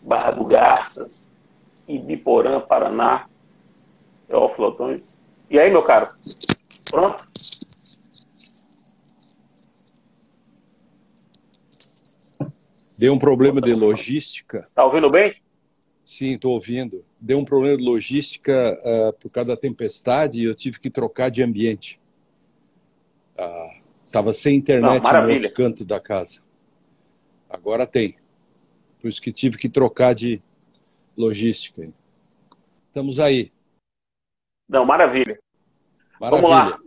Barra do Garças, Ibiporã, Paraná, Teófilo Otoni. E aí, meu caro? Pronto? Deu um problema de logística. Tá ouvindo bem? Sim, estou ouvindo. Deu um problema de logística por causa da tempestade e eu tive que trocar de ambiente. Estava sem Não, internet no outro maravilha. canto da casa. Agora tem. Por isso que tive que trocar de logística. Estamos aí. Não, maravilha. Vamos Maravilha. lá.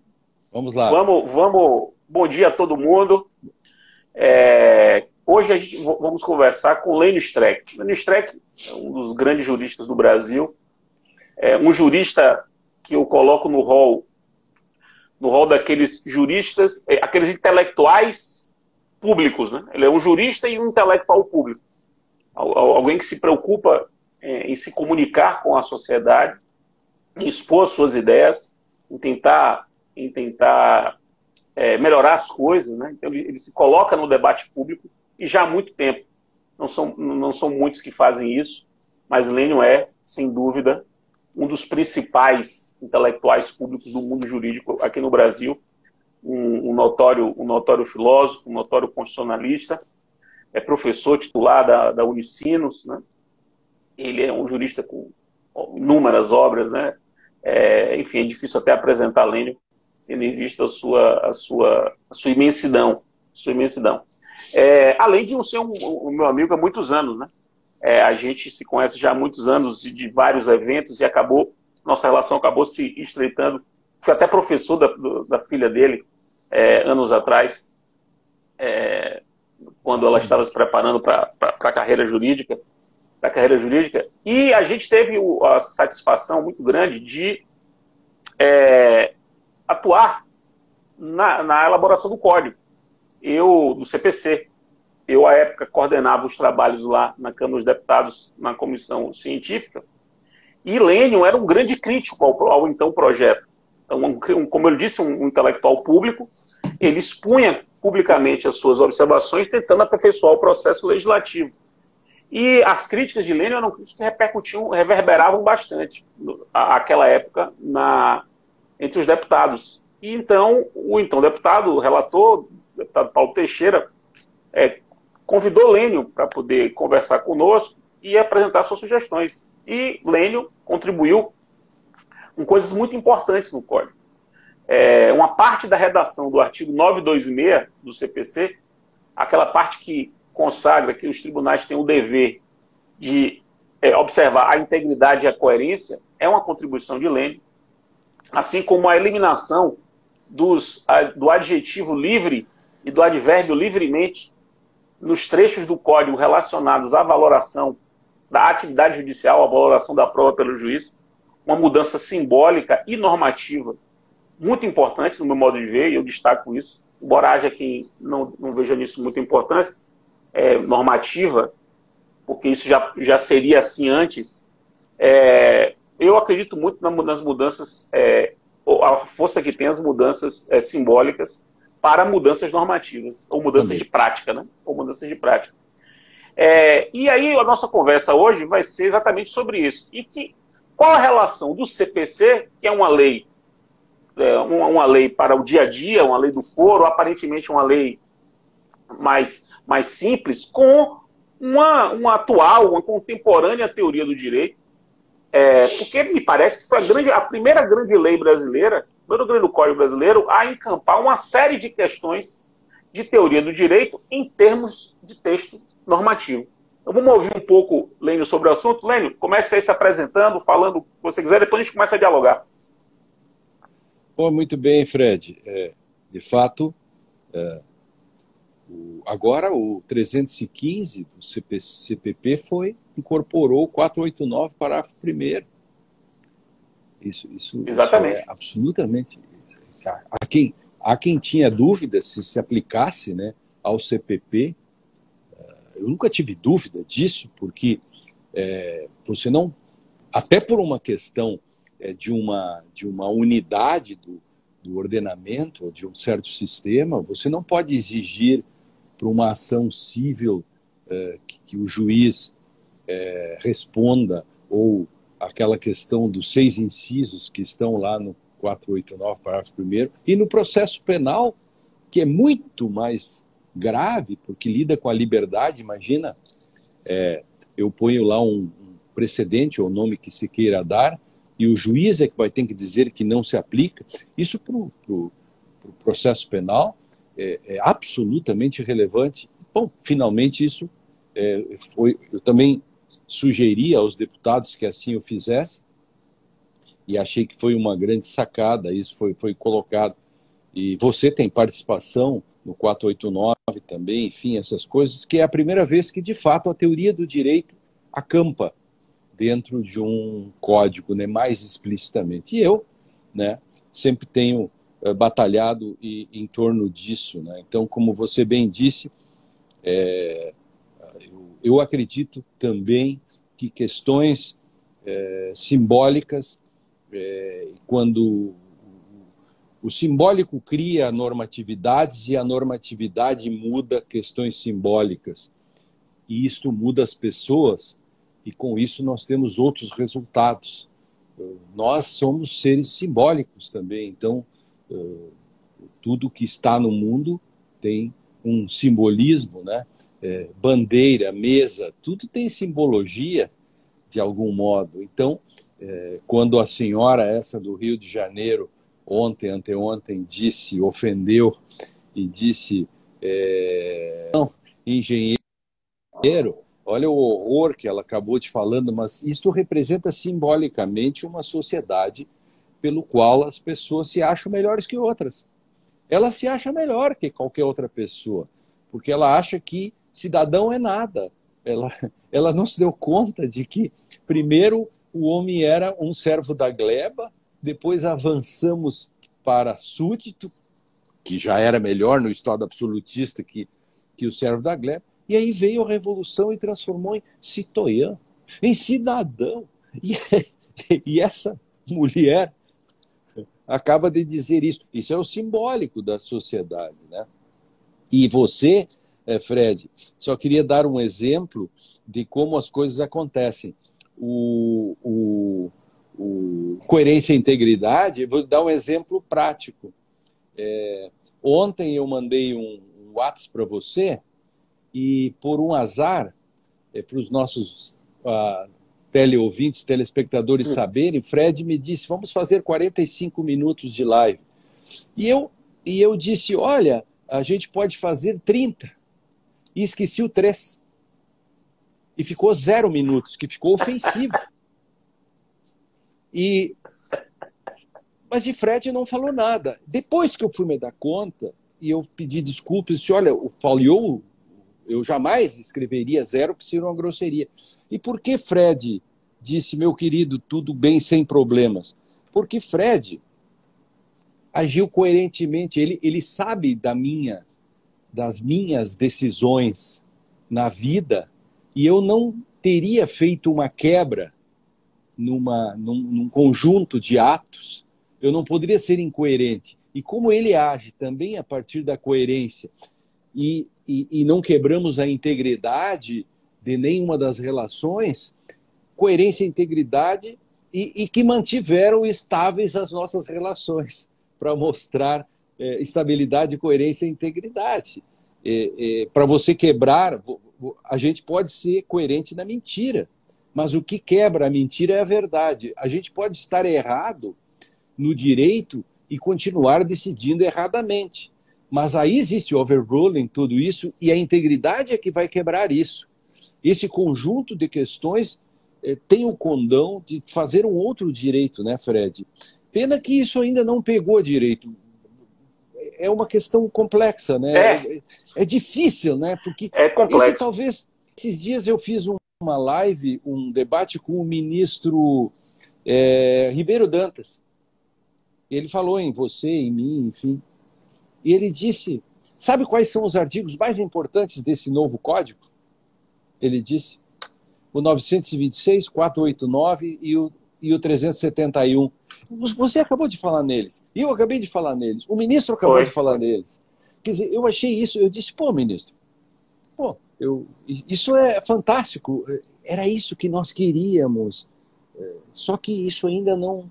Vamos lá. Vamos. Bom dia a todo mundo. Hoje vamos conversar com Lênio Streck. Lênio Streck é um dos grandes juristas do Brasil. É um jurista que eu coloco no rol daqueles juristas, aqueles intelectuais públicos, né? Ele é um jurista e um intelectual público. Alguém que se preocupa em se comunicar com a sociedade, em expor suas ideias, em tentar melhorar as coisas, né? Então ele se coloca no debate público e já há muito tempo. Não são muitos que fazem isso, mas Lênio é, sem dúvida, um dos principais intelectuais públicos do mundo jurídico aqui no Brasil, um notório filósofo, um notório constitucionalista, é professor titular da Unicinos, né? Ele é um jurista com inúmeras obras, né? Enfim, é difícil até apresentar Lênio, tendo em vista a sua imensidão. Além de ser um meu amigo há muitos anos, né? A gente se conhece já há muitos anos de vários eventos e nossa relação acabou se estreitando. Fui até professor da filha dele anos atrás, quando ela estava se preparando para a carreira jurídica. E a gente teve a satisfação muito grande de atuar na elaboração do código. Do CPC. Eu, à época, coordenava os trabalhos lá na Câmara dos Deputados, na comissão científica, e Lênio era um grande crítico ao então projeto. Então, como eu disse, um intelectual público, ele expunha publicamente as suas observações, tentando aperfeiçoar o processo legislativo. E as críticas de Lênio eram críticas que reverberavam bastante naquela época entre os deputados. E então, o então deputado, o relator, o deputado Paulo Teixeira, convidou Lênio para poder conversar conosco e apresentar suas sugestões. E Lênio contribuiu com coisas muito importantes no Código. Uma parte da redação do artigo 926 do CPC, aquela parte que consagra que os tribunais têm o dever de observar a integridade e a coerência, é uma contribuição de Lênio, assim como a eliminação do adjetivo livre e do advérbio livremente nos trechos do Código relacionados à valoração da atividade judicial, à valoração da prova pelo juiz, uma mudança simbólica e normativa muito importante no meu modo de ver, e eu destaco isso, embora haja quem não veja nisso muita importância, normativa, porque isso já seria assim antes. Eu acredito muito nas mudanças, a força que tem as mudanças simbólicas para mudanças normativas, ou mudanças de prática, né? E aí a nossa conversa hoje vai ser exatamente sobre isso. Qual a relação do CPC, que é uma lei para o dia a dia, uma lei do foro, aparentemente uma lei mais simples, com uma atual, uma contemporânea teoria do direito, porque me parece que foi a primeira grande lei brasileira, o primeiro grande código brasileiro, a encampar uma série de questões de teoria do direito em termos de texto normativo. Então vamos ouvir um pouco, Lênio, sobre o assunto. Lênio, comece aí se apresentando, falando o que você quiser, depois a gente começa a dialogar. Muito bem, Fred. De fato, agora o 315 do CPP incorporou o 489, parágrafo 1º. Isso Exatamente. é absolutamente... Há quem tinha dúvida se aplicasse, né, ao CPP. Eu nunca tive dúvida disso, porque você não... Até por uma questão de uma unidade do ordenamento, de um certo sistema, você não pode exigir para uma ação civil que o juiz responda, ou aquela questão dos 6 incisos que estão lá no 489, parágrafo 1º, e no processo penal, que é muito mais grave, porque lida com a liberdade. Imagina, eu ponho lá um precedente, ou nome que se queira dar, e o juiz é que vai ter que dizer que não se aplica. Isso para o processo penal é absolutamente relevante. Bom, finalmente isso eu também sugeri aos deputados que assim o fizessem, e achei que foi uma grande sacada, isso foi colocado. E você tem participação no 489 também, enfim, essas coisas, que é a primeira vez que, de fato, a teoria do direito acampa dentro de um código, né, mais explicitamente. E eu, né, sempre tenho batalhado em torno disso, né? Então, como você bem disse, eu acredito também que questões simbólicas, quando o simbólico cria normatividades e a normatividade muda questões simbólicas, e isto muda as pessoas, e com isso nós temos outros resultados. Nós somos seres simbólicos também, então tudo que está no mundo tem um simbolismo, né? Bandeira, mesa, tudo tem simbologia de algum modo. Então, quando a senhora essa do Rio de Janeiro ontem, anteontem, ofendeu e disse não, engenheiro, olha o horror que ela acabou de falando, mas isto representa simbolicamente uma sociedade pelo qual as pessoas se acham melhores que outras. Ela se acha melhor que qualquer outra pessoa, porque ela acha que cidadão é nada. Ela não se deu conta de que, primeiro, o homem era um servo da gleba, depois avançamos para súdito, que já era melhor no Estado absolutista que o servo da gleba, e aí veio a Revolução e transformou em citoyen, em cidadão. E essa mulher acaba de dizer isso. Isso é o simbólico da sociedade, né? E você, Fred, só queria dar um exemplo de como as coisas acontecem. Coerência e integridade, vou dar um exemplo prático. Ontem eu mandei um WhatsApp para você e, por um azar, para os nossos teleouvintes, telespectadores saberem, Fred me disse, vamos fazer 45 minutos de live. E eu disse, olha, a gente pode fazer 30. E esqueci o 3. E ficou 0 minutos, que ficou ofensivo. Mas de Fred não falou nada. Depois que eu fui me dar conta, e eu pedi desculpas, disse, olha, falhou, eu jamais escreveria 0, porque seria uma grosseria. E por que Fred disse, meu querido, tudo bem, sem problemas? Porque Fred agiu coerentemente, ele sabe das minhas decisões na vida, e eu não teria feito uma quebra num conjunto de atos, eu não poderia ser incoerente. E como ele age também a partir da coerência, e não quebramos a integridade de nenhuma das relações, coerência e integridade, e que mantiveram estáveis as nossas relações, para mostrar estabilidade, coerência e integridade. Para você quebrar, a gente pode ser coerente na mentira, mas o que quebra a mentira é a verdade. A gente pode estar errado no direito e continuar decidindo erradamente. Mas aí existe overruling, tudo isso, e a integridade é que vai quebrar isso. Esse conjunto de questões tem o condão de fazer um outro direito, né, Fred? Pena que isso ainda não pegou direito. É uma questão complexa, né? É difícil, né? Porque complexo. Esses dias eu fiz uma live, um debate com o ministro Ribeiro Dantas. Ele falou em você, em mim, enfim. E ele disse, sabe quais são os artigos mais importantes desse novo código? Ele disse, o 926, 489 e o 371. Você acabou de falar neles. Eu acabei de falar neles. O ministro acabou de falar neles. Quer dizer, eu achei isso, eu disse, pô, ministro, Isso é fantástico. Era isso que nós queríamos. Só que isso ainda não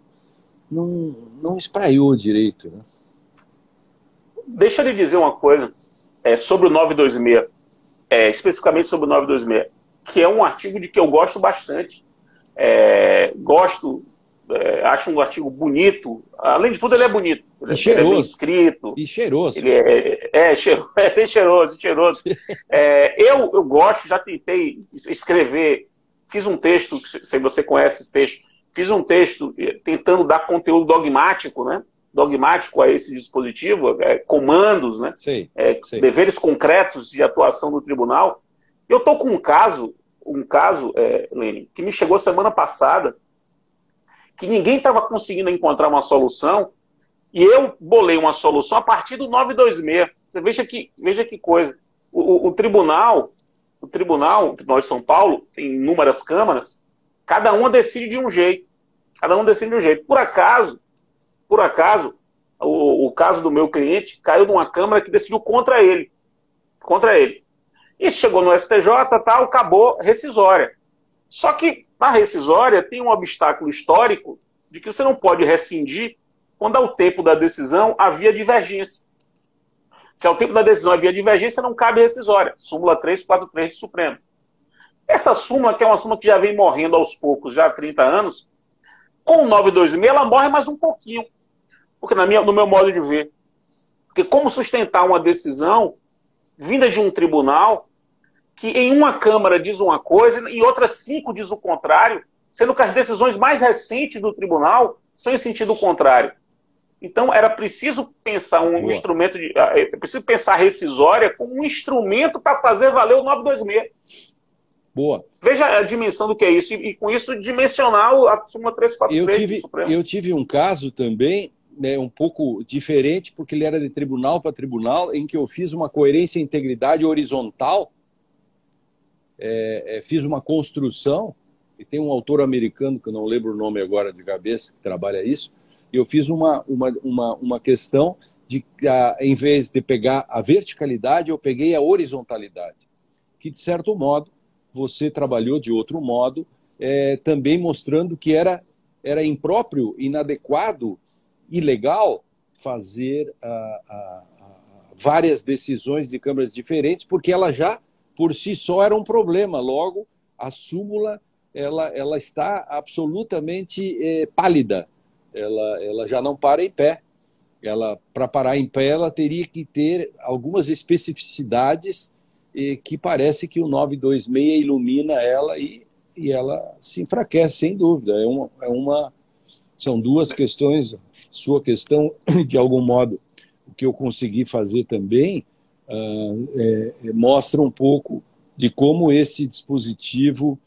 espraiou direito, né? Deixa eu lhe dizer uma coisa sobre o 926, especificamente sobre o 926, que é um artigo de que eu gosto bastante. Acho um artigo bonito. Além de tudo, ele é bonito. Ele é bem escrito. E cheiroso. Ele é cheiroso, cheiroso. Eu gosto, já tentei escrever, fiz um texto, se você conhece esse texto, fiz um texto tentando dar conteúdo dogmático, né? Dogmático a esse dispositivo, comandos, né? Sei. Deveres concretos de atuação do tribunal. Eu estou com um caso, Lênin, que me chegou semana passada, que ninguém estava conseguindo encontrar uma solução, e eu bolei uma solução a partir do 926. Você veja que coisa. O Tribunal de São Paulo tem inúmeras câmaras, cada uma decide de um jeito. Por acaso, o caso do meu cliente caiu numa câmara que decidiu contra ele. E chegou no STJ, tal, acabou rescisória. Só que na rescisória tem um obstáculo histórico de que você não pode rescindir quando ao tempo da decisão havia divergência. Se ao tempo da decisão havia divergência, não cabe rescisória. Súmula 343 do Supremo. Essa súmula, que é uma súmula que já vem morrendo aos poucos, já há 30 anos, com o 926 ela morre mais um pouquinho. Porque no meu modo de ver. Porque como sustentar uma decisão vinda de um tribunal que em uma Câmara diz uma coisa e em outras 5 diz o contrário, sendo que as decisões mais recentes do tribunal são em sentido contrário. Então, era preciso pensar instrumento preciso pensar a rescisória como um instrumento para fazer valer o 926. Boa. Veja a dimensão do que é isso, e com isso dimensionar a súmula 343 do Supremo. Eu tive um caso também, né, um pouco diferente, porque ele era de tribunal para tribunal, em que eu fiz uma coerência e integridade horizontal, fiz uma construção, e tem um autor americano, que eu não lembro o nome agora de cabeça, que trabalha isso, e eu fiz uma questão de, em vez de pegar a verticalidade, eu peguei a horizontalidade, que, de certo modo, você trabalhou de outro modo, também mostrando que era impróprio, inadequado, ilegal fazer várias decisões de câmaras diferentes, porque ela já, por si só, era um problema. Logo, a súmula ela está absolutamente pálida. Ela já não para em pé. Para parar em pé, ela teria que ter algumas especificidades que parece que o 926 ilumina ela e ela se enfraquece, sem dúvida. São duas questões. Sua questão, de algum modo, o que eu consegui fazer também, mostra um pouco de como esse dispositivo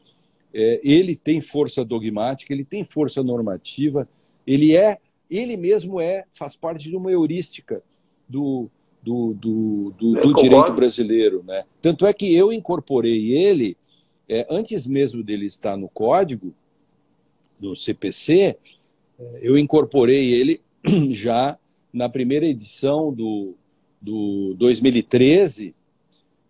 ele tem força dogmática, ele tem força normativa, ele mesmo faz parte de uma heurística do direito brasileiro, né? Tanto é que eu incorporei ele, antes mesmo dele estar no código, no CPC, eu incorporei ele já na primeira edição do 2013,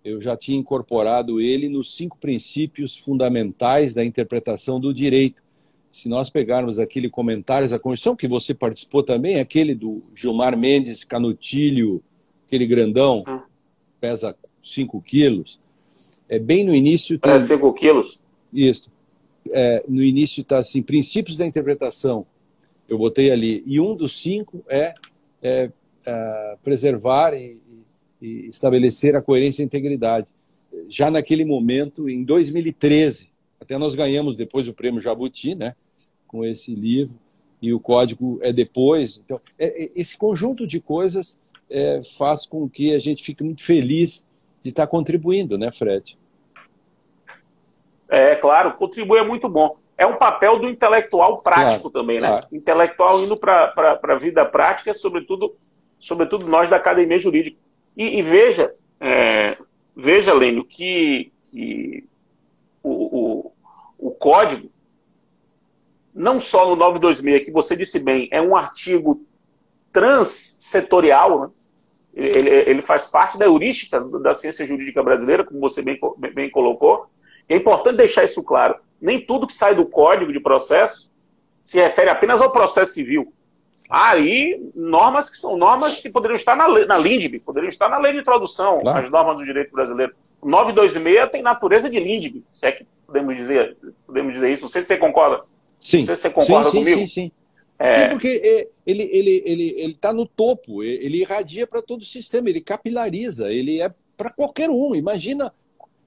eu já tinha incorporado ele nos 5 princípios fundamentais da interpretação do direito. Se nós pegarmos aquele Comentários à Constituição, que você participou também, aquele do Gilmar Mendes Canutilho, aquele grandão, pesa 5 quilos, bem no início... 5 quilos? Isso. No início está assim, princípios da interpretação, eu botei ali, e um dos 5 é preservar e estabelecer a coerência e a integridade. Já naquele momento, em 2013, até nós ganhamos depois o prêmio Jabuti, né, com esse livro, e o código depois. Então, esse conjunto de coisas faz com que a gente fique muito feliz de estar contribuindo, né, Fred? Claro, contribuir é muito bom. É um papel do intelectual prático também, né? Claro. Intelectual indo para a vida prática, sobretudo nós da academia jurídica. E veja, Lênio, que o código, não só no 926, que você disse bem, é um artigo transsetorial, né? Ele faz parte da heurística da ciência jurídica brasileira, como você bem colocou. É importante deixar isso claro. Nem tudo que sai do Código de Processo se refere apenas ao processo civil. Há aí normas que são normas que poderiam estar na LINDB, poderiam estar na lei de introdução, claro, às normas do direito brasileiro. O 926 tem natureza de LINDB, se é que podemos dizer isso. Não sei se você concorda. Sim. Não sei se você concorda comigo. Sim. Sim, porque ele está no topo, ele irradia para todo o sistema, ele capilariza, ele é para qualquer um. Imagina,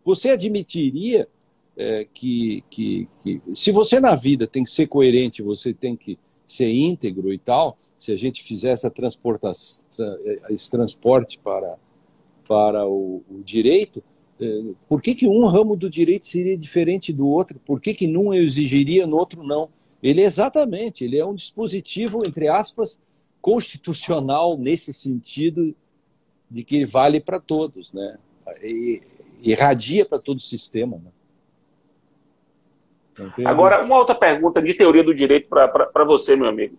você admitiria que se você na vida tem que ser coerente, você tem que ser íntegro e tal, se a gente fizer esse transporte para o direito, por que um ramo do direito seria diferente do outro? Por que num eu exigiria, no outro não? Ele é um dispositivo, entre aspas, constitucional nesse sentido de que ele vale para todos, né? E irradia para todo o sistema, né? Agora, uma outra pergunta de teoria do direito para você, meu amigo.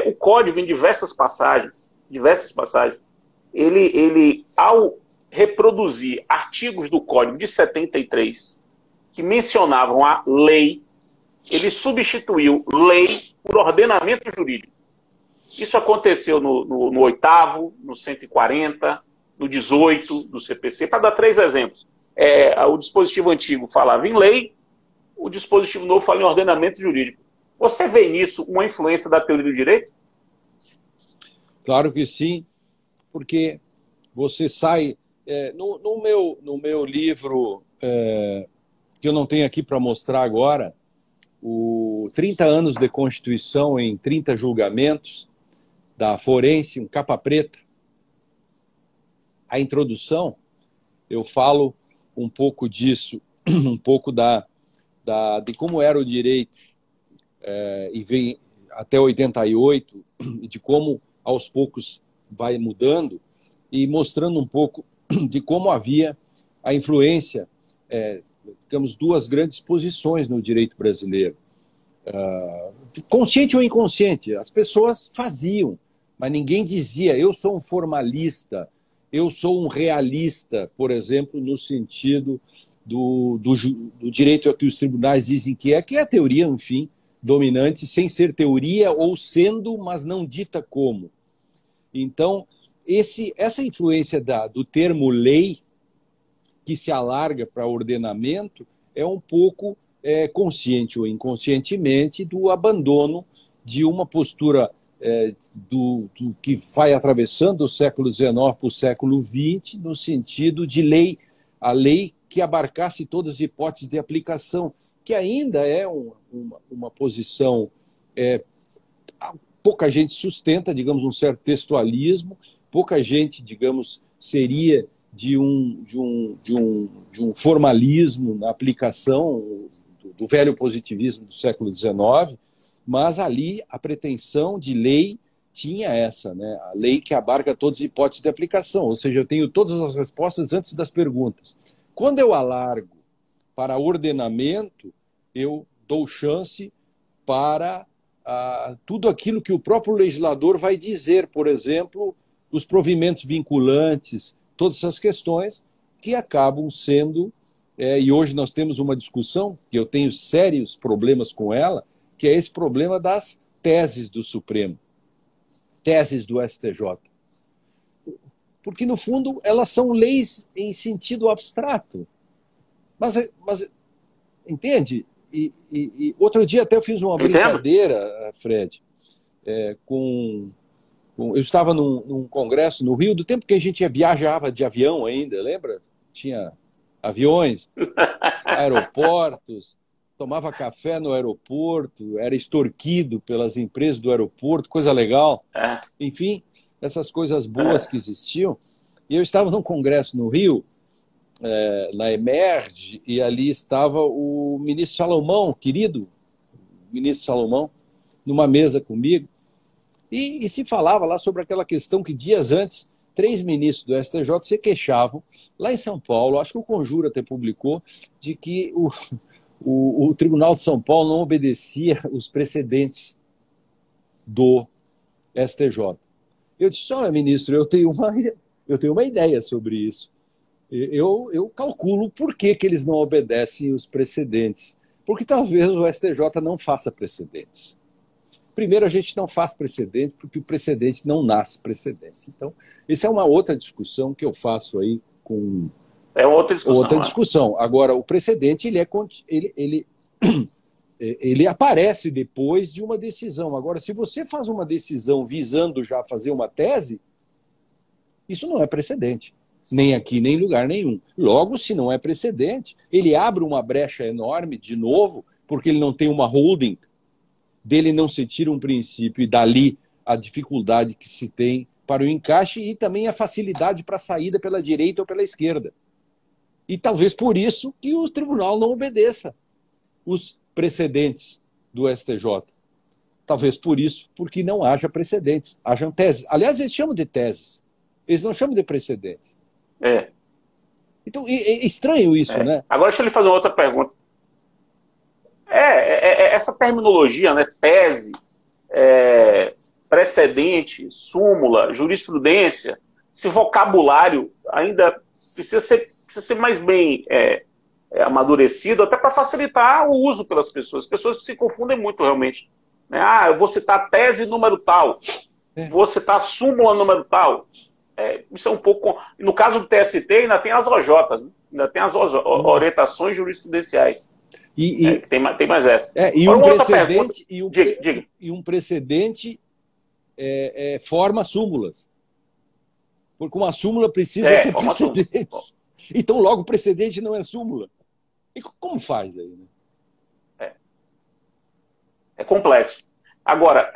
O Código, em diversas passagens, ele ao reproduzir artigos do Código de 73 que mencionavam a lei, ele substituiu lei por ordenamento jurídico. Isso aconteceu no 8º, no 140, no 18 do CPC, para dar 3 exemplos. O dispositivo antigo falava em lei, o dispositivo novo fala em ordenamento jurídico. Você vê nisso uma influência da teoria do direito? Claro que sim, porque você sai... no meu livro, que eu não tenho aqui para mostrar agora, o 30 anos de Constituição em 30 julgamentos, da Forense, um capa preta, a introdução, eu falo um pouco disso, um pouco de como era o direito e vem até 88, de como aos poucos vai mudando, e mostrando um pouco de como havia a influência, digamos, 2 grandes posições no direito brasileiro. Consciente ou inconsciente, as pessoas faziam, mas ninguém dizia, eu sou um formalista, eu sou um realista, por exemplo, no sentido do direito a que os tribunais dizem que é a teoria, enfim, dominante, sem ser teoria ou sendo, mas não dita como. Então, essa influência do termo lei, que se alarga para ordenamento, é um pouco consciente ou inconscientemente do abandono de uma postura do que vai atravessando o século XIX para o século XX, no sentido de lei, a lei que abarcasse todas as hipóteses de aplicação, que ainda é uma posição... pouca gente sustenta, digamos, um certo textualismo, pouca gente, digamos, seria de um formalismo na aplicação do velho positivismo do século XIX, mas ali a pretensão de lei tinha essa, né? A lei que abarca todas as hipóteses de aplicação, ou seja, eu tenho todas as respostas antes das perguntas. Quando eu alargo para ordenamento, eu dou chance para tudo aquilo que o próprio legislador vai dizer, por exemplo, os provimentos vinculantes, todas essas questões que acabam sendo, e hoje nós temos uma discussão, que eu tenho sérios problemas com ela, que é esse problema das teses do Supremo, teses do STJ. Porque, no fundo, elas são leis em sentido abstrato. Mas entende? E outro dia até eu fiz uma brincadeira, Fred, eu estava num congresso no Rio, do tempo que a gente viajava de avião ainda, lembra? Tinha aviões, aeroportos, tomava café no aeroporto, era extorquido pelas empresas do aeroporto, coisa legal. Enfim, essas coisas boas que existiam. E eu estava num congresso no Rio, na Emerge, e ali estava o ministro Salomão, querido ministro Salomão, numa mesa comigo, e se falava lá sobre aquela questão que dias antes 3 ministros do STJ se queixavam, lá em São Paulo, acho que o Conjura até publicou, de que o Tribunal de São Paulo não obedecia os precedentes do STJ. Eu disse, olha, ministro, eu tenho Eu tenho uma ideia sobre isso. Eu calculo por que, que eles não obedecem os precedentes. Porque talvez o STJ não faça precedentes. Primeiro, a gente não faz precedente porque o precedente não nasce precedente. Então, essa é uma outra discussão que eu faço aí com É outra discussão. outra discussão. Agora, o precedente ele aparece depois de uma decisão. Agora, se você faz uma decisão visando já fazer uma tese, isso não é precedente. Nem aqui, nem em lugar nenhum. Logo, se não é precedente, ele abre uma brecha enorme, de novo, porque ele não tem uma holding, dele não se tira um princípio e dali a dificuldade que se tem para o encaixe e também a facilidade para a saída pela direita ou pela esquerda. E talvez por isso que o tribunal não obedeça os precedentes do STJ. Talvez por isso, porque não haja precedentes, hajam teses. Aliás, eles chamam de teses, eles não chamam de precedentes. É. Então, é estranho isso, né? Agora, deixa eu lhe fazer uma outra pergunta. Essa terminologia, né, tese, precedente, súmula, jurisprudência, esse vocabulário ainda precisa ser mais bem amadurecido, até para facilitar o uso pelas pessoas. As pessoas se confundem muito realmente. Né? Ah, eu vou citar tese número tal, vou citar súmula número tal. Isso é um pouco. No caso do TST, ainda tem as OJs, né? Ainda tem as orientações jurisprudenciais. Tem mais essa. E um precedente, diga. E um precedente forma súmulas. Porque uma súmula precisa ter precedentes. Então, logo, precedente não é súmula. E como faz aí? Né? É complexo. Agora,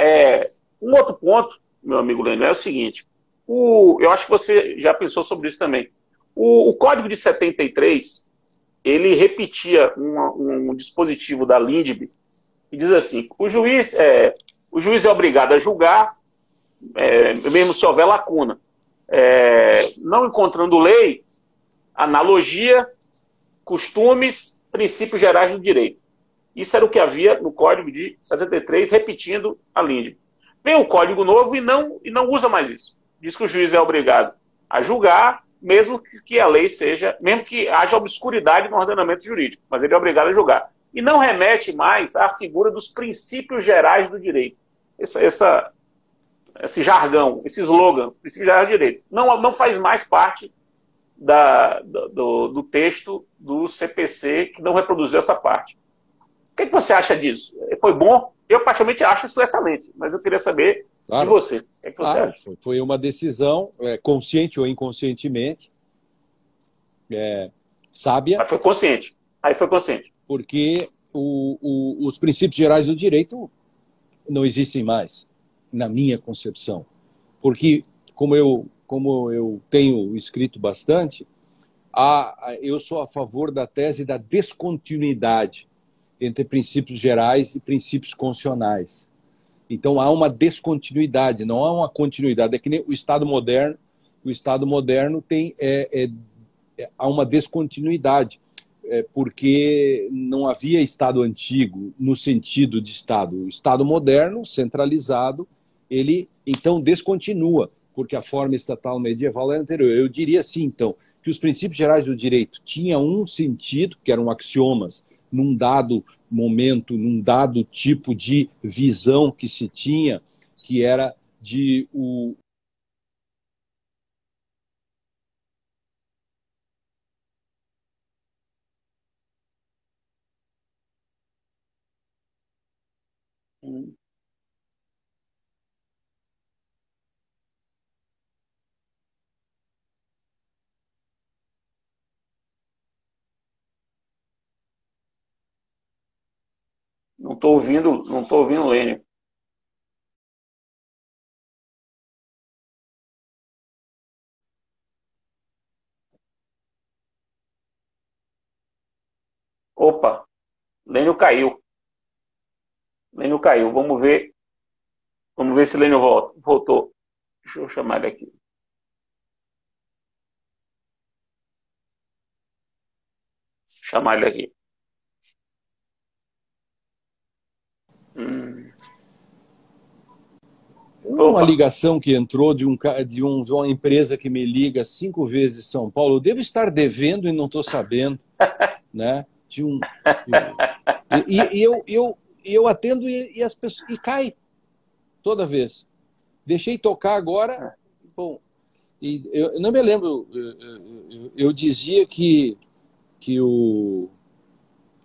um outro ponto, meu amigo Lênin, é o seguinte. Eu acho que você já pensou sobre isso também. O Código de 73, ele repetia um dispositivo da LINDB que diz assim, o juiz é obrigado a julgar, mesmo se houver lacuna. Não encontrando lei, analogia, costumes, princípios gerais do direito. Isso era o que havia no Código de 73, repetindo a LINDB. Vem o Código Novo e não usa mais isso. Diz que o juiz é obrigado a julgar, mesmo que a lei seja, mesmo que haja obscuridade no ordenamento jurídico, mas ele é obrigado a julgar. E não remete mais à figura dos princípios gerais do direito. Esse jargão, esse slogan, princípios gerais do direito, não faz mais parte do texto do CPC, que não reproduziu essa parte. O que você acha disso? Foi bom? Eu, particularmente, acho isso excelente, mas eu queria saber de você. O que você acha? Foi uma decisão, consciente ou inconscientemente, sábia. Mas foi consciente. Aí foi consciente. Porque os princípios gerais do direito não existem mais, na minha concepção. Porque, como eu tenho escrito bastante, eu sou a favor da tese da descontinuidade entre princípios gerais e princípios constitucionais. Então, há uma descontinuidade, não há uma continuidade. É que nem o Estado moderno. O Estado moderno há uma descontinuidade, porque não havia Estado antigo no sentido de Estado. O Estado moderno, centralizado, ele, então, descontinua, porque a forma estatal medieval era anterior. Eu diria assim, então, que os princípios gerais do direito tinham um sentido, que eram axiomas, num dado momento, num dado tipo de visão que se tinha, que era de Não estou ouvindo o Lênin. Opa, Lênin caiu. Lênin caiu. Vamos ver se Lênin voltou. Deixa eu chamar ele aqui. Chamar ele aqui. Uma ligação que entrou de uma empresa que me liga 5 vezes São Paulo. Eu devo estar devendo e não estou sabendo, né? Eu atendo e as pessoas e cai toda vez. Deixei tocar agora. Bom, eu não me lembro. Eu dizia que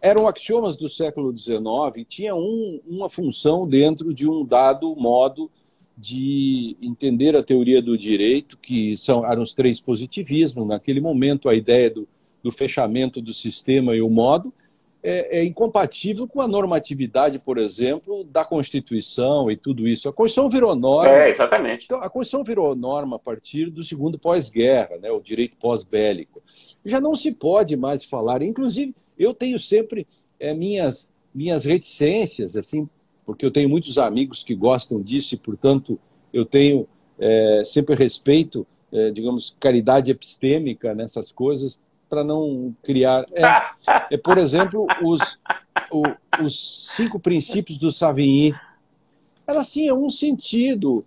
eram axiomas do século XIX e tinha uma função dentro de um dado modo de entender a teoria do direito, que eram os 3 positivismos. Naquele momento, a ideia do fechamento do sistema e o modo é incompatível com a normatividade, por exemplo, da Constituição e tudo isso. A Constituição virou norma. Exatamente. Então, a Constituição virou norma a partir do segundo pós-guerra, né, o direito pós-bélico. Já não se pode mais falar. Inclusive, eu tenho sempre minhas reticências, assim, porque eu tenho muitos amigos que gostam disso e, portanto, eu tenho sempre respeito, digamos, caridade epistêmica nessas coisas, para não criar... por exemplo, os 5 princípios do Savigny. Elas tinham um sentido.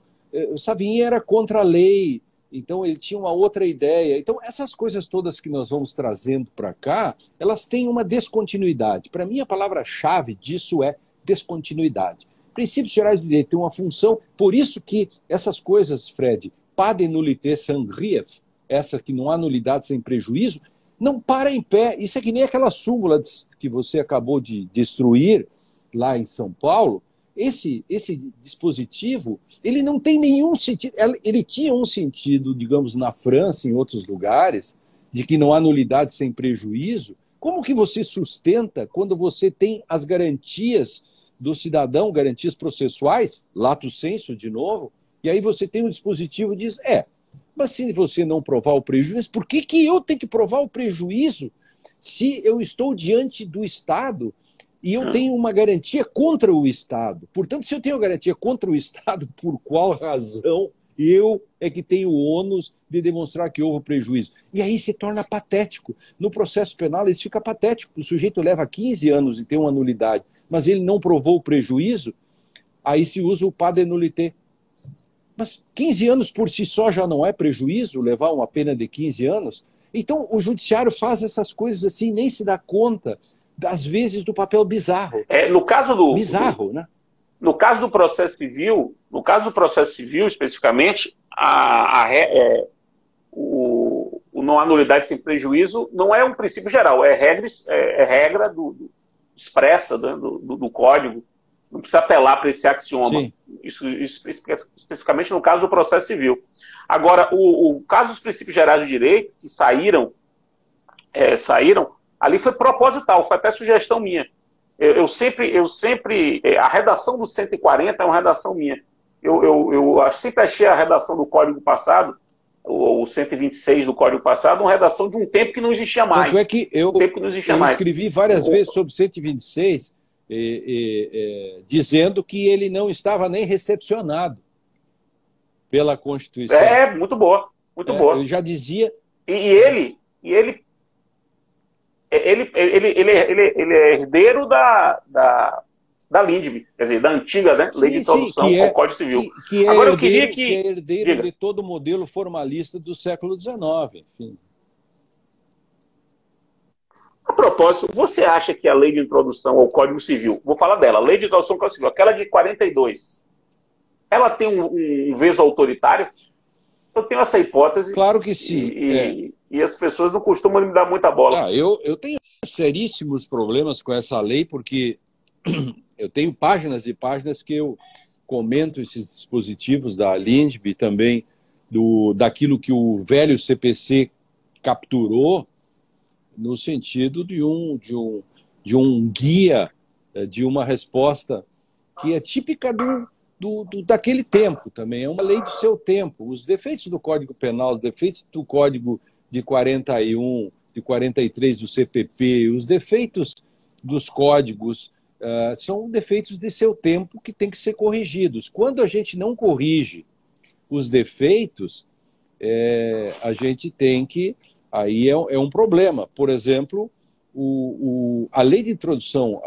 O Savigny era contra a lei, então ele tinha uma outra ideia. Então, essas coisas todas que nós vamos trazendo para cá, elas têm uma descontinuidade. Para mim, a palavra-chave disso é descontinuidade. Princípios gerais do direito têm uma função, por isso que essas coisas, Fred, pas de nullité sans grief, essa que não há nulidade sem prejuízo, não para em pé. Isso é que nem aquela súmula que você acabou de destruir lá em São Paulo. Esse dispositivo, ele não tem nenhum sentido. Ele tinha um sentido, digamos, na França, em outros lugares, de que não há nulidade sem prejuízo. Como que você sustenta quando você tem as garantias do cidadão, garantias processuais, lato sensu de novo, e aí você tem um dispositivo que diz, mas se você não provar o prejuízo, por que eu tenho que provar o prejuízo se eu estou diante do Estado e eu tenho uma garantia contra o Estado? Portanto, se eu tenho garantia contra o Estado, por qual razão eu é que tenho o ônus de demonstrar que houve prejuízo? E aí se torna patético. No processo penal, isso fica patético. O sujeito leva 15 anos e tem uma nulidade, mas ele não provou o prejuízo, aí se usa o pas de nullité. Mas 15 anos por si só já não é prejuízo, levar uma pena de 15 anos? Então, o judiciário faz essas coisas assim, nem se dá conta, às vezes, do papel bizarro. No caso bizarro, né? No caso do processo civil, especificamente, o não há nulidade sem prejuízo não é um princípio geral, é regra expressa, né, do Código. Não precisa apelar para esse axioma. Isso especificamente no caso do processo civil. Agora, o caso dos princípios gerais do direito, que saíram, ali foi proposital, foi até sugestão minha. Eu sempre a redação do 140 é uma redação minha. Eu sempre achei a redação do Código passado, o 126 do Código passado, uma redação de um tempo que não existia mais. Tanto é que eu escrevi várias vezes sobre 126, dizendo que ele não estava nem recepcionado pela Constituição. Muito boa, muito boa. Eu já dizia... Ele é herdeiro da LINDB, quer dizer, da antiga, né, Lei de Introdução ao Código Civil. Agora, eu queria que é herdeiro de todo o modelo formalista do século XIX. Enfim. A propósito, você acha que a Lei de Introdução ao Código Civil, vou falar dela, a Lei de Introdução ao Código Civil, aquela de 42, ela tem um veso autoritário? Eu tenho essa hipótese. Claro que sim. E as pessoas não costumam me dar muita bola. Eu tenho seríssimos problemas com essa lei, porque eu tenho páginas e páginas que eu comento esses dispositivos da LINDB, também daquilo que o velho CPC capturou, no sentido de um guia, de uma resposta que é típica daquele tempo também. É uma lei do seu tempo. Os defeitos do Código Penal, os defeitos do Código de 41, de 43 do CPP, os defeitos dos códigos são defeitos de seu tempo que têm que ser corrigidos. Quando a gente não corrige os defeitos, a gente tem que... Aí é um problema. Por exemplo, a lei de introdução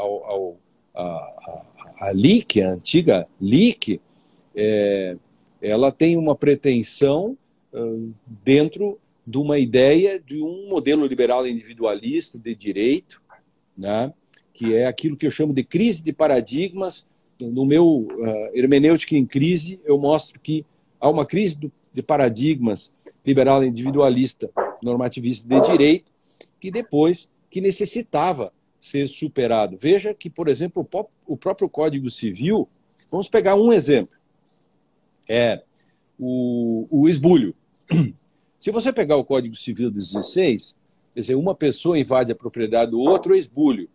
à LIC, a antiga LIC, ela tem uma pretensão dentro de uma ideia de um modelo liberal individualista de direito, né, que é aquilo que eu chamo de crise de paradigmas. No meu Hermenêutica em Crise, eu mostro que há uma crise de paradigmas liberal individualista, normativista de direito, que necessitava ser superado. Veja que, por exemplo, o próprio Código Civil, vamos pegar um exemplo, o esbulho. Se você pegar o Código Civil de 16, quer dizer, uma pessoa invade a propriedade do outro, é esbulho.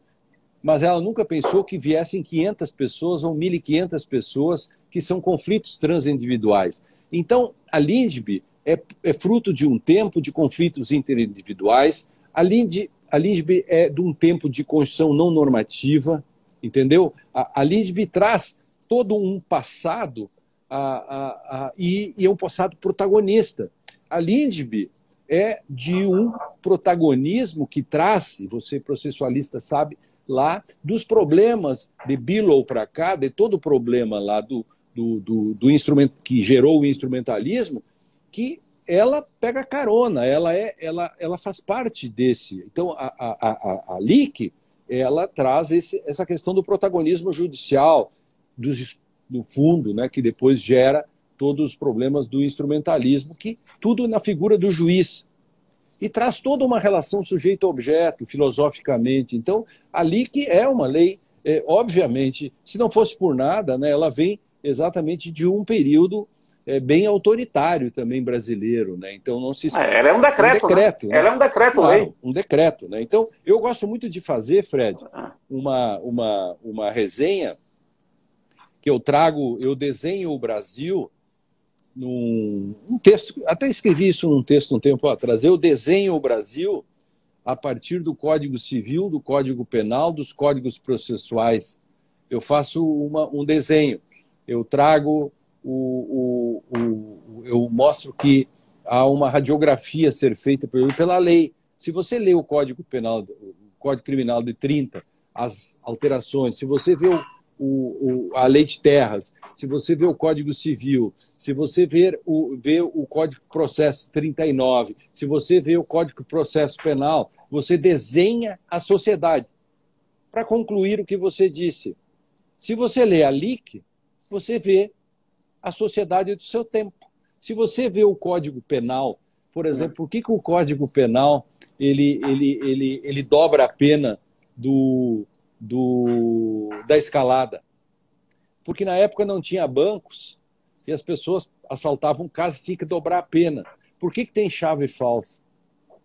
Mas ela nunca pensou que viessem 500 pessoas ou 1.500 pessoas, que são conflitos transindividuais. Então, a LINDB é fruto de um tempo de conflitos interindividuais. A LINDB é de um tempo de construção não normativa, entendeu? A LINDB traz todo um passado e é um passado protagonista. A LINDB é de um protagonismo que traz, e você processualista sabe, lá dos problemas de Billow para cá, de todo o problema lá do instrumento que gerou o instrumentalismo, que ela pega carona, ela faz parte desse. Então, a LIC, ela traz essa questão do protagonismo judicial, do fundo, né, que depois gera todos os problemas do instrumentalismo, que tudo na figura do juiz. E traz toda uma relação sujeito-objeto, filosoficamente. Então, a LIC é uma lei, obviamente, se não fosse por nada, né, ela vem exatamente de um período bem autoritário também brasileiro. Né? Então, não se... Ela é um decreto. Né? Ela é um decreto-lei. Claro, um decreto. Né? Então, eu gosto muito de fazer, Fred, uma resenha que eu desenho o Brasil num texto, até escrevi isso num texto um tempo atrás. Eu desenho o Brasil a partir do Código Civil, do Código Penal, dos códigos processuais. Eu faço um desenho. Eu trago eu mostro que há uma radiografia a ser feita pela lei. Se você lê o Código Penal, o Código Criminal de 30, as alterações, se você vê a Lei de Terras, se você vê o Código Civil, se você vê o Código de Processo 39, se você vê o Código de Processo Penal, você desenha a sociedade. Para concluir o que você disse, se você lê a LIC, você vê a sociedade do seu tempo. Se você vê o Código Penal, por exemplo, por que o Código Penal ele dobra a pena da escalada? Porque na época não tinha bancos e as pessoas assaltavam casas e tinham que dobrar a pena. Por que tem chave falsa?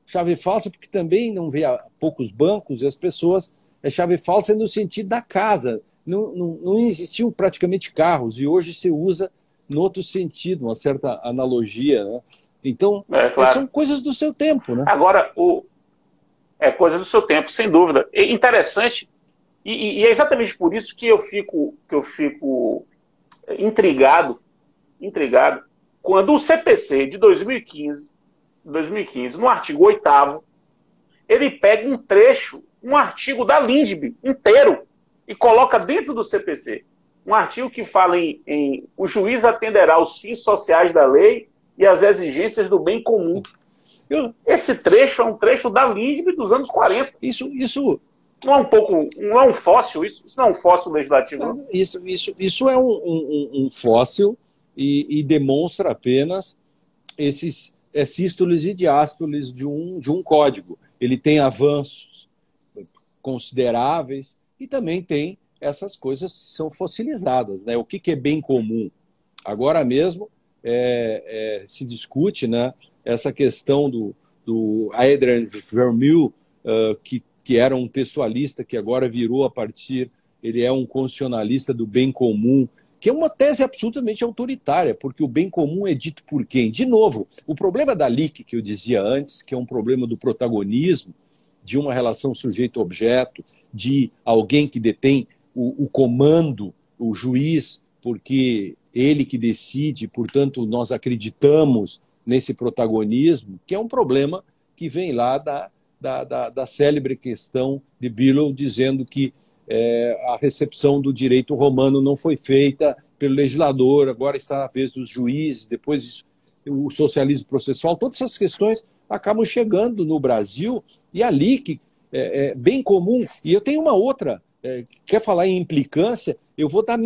Chave falsa porque também não vê poucos bancos e as pessoas... chave falsa no sentido da casa. Não existiam praticamente carros e hoje se usa no outro sentido, uma certa analogia. Né? Então, claro, são coisas do seu tempo. Né? Agora, coisas do seu tempo, sem dúvida. É interessante. E é exatamente por isso que eu fico intrigado quando o CPC de 2015, no artigo 8º, ele pega um artigo da LINDB inteiro e coloca dentro do CPC. Um artigo que fala em o juiz atenderá aos fins sociais da lei e às exigências do bem comum. Esse trecho é um trecho da LINDB dos anos 40. Isso não é um fóssil, isso não é um fóssil legislativo. Não? Isso é um fóssil e demonstra apenas esses sístoles e diástoles de um código. Ele tem avanços consideráveis e também tem essas coisas que são fossilizadas. Né? O que é bem comum? Agora mesmo se discute, né, essa questão do Adrian Vermeule, que era um textualista que agora virou ele é um constitucionalista do bem comum, que é uma tese absolutamente autoritária, porque o bem comum é dito por quem? De novo, o problema da LIC, que eu dizia antes, que é um problema do protagonismo, de uma relação sujeito-objeto, de alguém que detém o comando, o juiz, porque ele que decide, portanto, nós acreditamos nesse protagonismo, que é um problema que vem lá da célebre questão de Billow, dizendo que a recepção do direito romano não foi feita pelo legislador, agora está a vez dos juízes, depois o socialismo processual, todas essas questões acabam chegando no Brasil, e ali que é bem comum. E eu tenho uma outra, quer falar em implicância, eu vou dar